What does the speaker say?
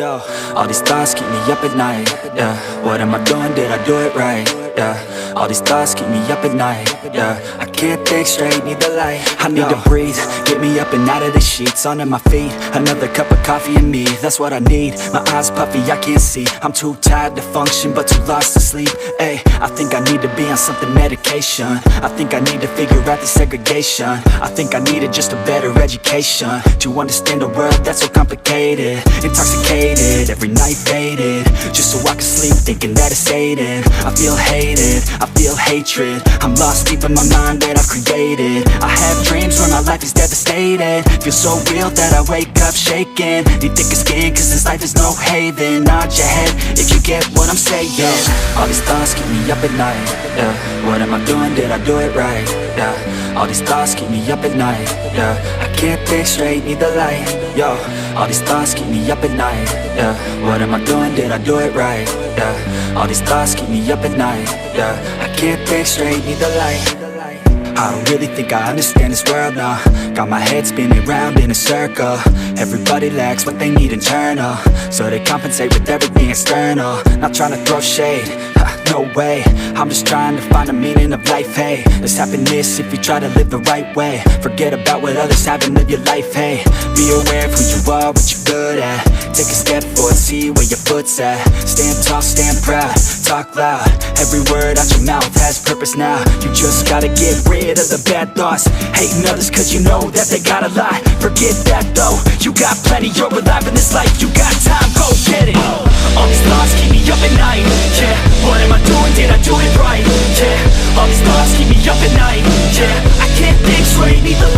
Yo, all these thoughts keep me up at night. Yeah, what am I doing? Did I do it right? Yeah, all these thoughts keep me up at night. Yeah, I can't think straight, need the light. I need to breathe, get me up and out of the sheets, onto my feet. Another cup of coffee and me, that's what I need. My eyes puffy, I can't see. I'm too tired to function, but too lost to sleep. Ay, I think I need to be on something medication. I think I need to figure out the segregation. I think I needed just a better education to understand a world that's so complicated. Intoxicated, every night faded, just so I can sleep thinking that it's sated. I feel hated, I feel hatred. I'm lost deep in my mind that I've created. I have dreams where my life is devastated. Feel so real that I wake up shaking. Need thicker skin cause this life is no haven. Nod your head if you get what I'm saying. All these thoughts keep me up at night. Yeah, what am I doing? Did I do it right? Yeah, all these thoughts keep me up at night. Yeah, I can't think straight, need the light. Yo, all these thoughts keep me up at night. Yeah, what am I doing? Did I do it right? Yeah, all these thoughts keep me up at night. Yeah, I can't think straight, need the light. I don't really think I understand this world now. Got my head spinning round in a circle. Everybody lacks what they need internal, so they compensate with everything external. Not trying to throw shade, no way. I'm just trying to find the meaning of life, hey. There's happiness if you try to live the right way. Forget about what others have and live your life, hey. Be aware of who you are, what you're good at. Take a step forward, see where your foot's at. Stand tall, stand proud, talk loud. Every word out your mouth has purpose now. You just gotta get rid of the bad thoughts. Hating others cause you know that they got a lot. Forget that though, you got plenty. You're alive in this life, you got time, go get it. All these thoughts keep me up at night. Yeah, what am I doing? Did I do it right? Yeah, all these thoughts keep me up at night. Yeah, I can't think straight, need the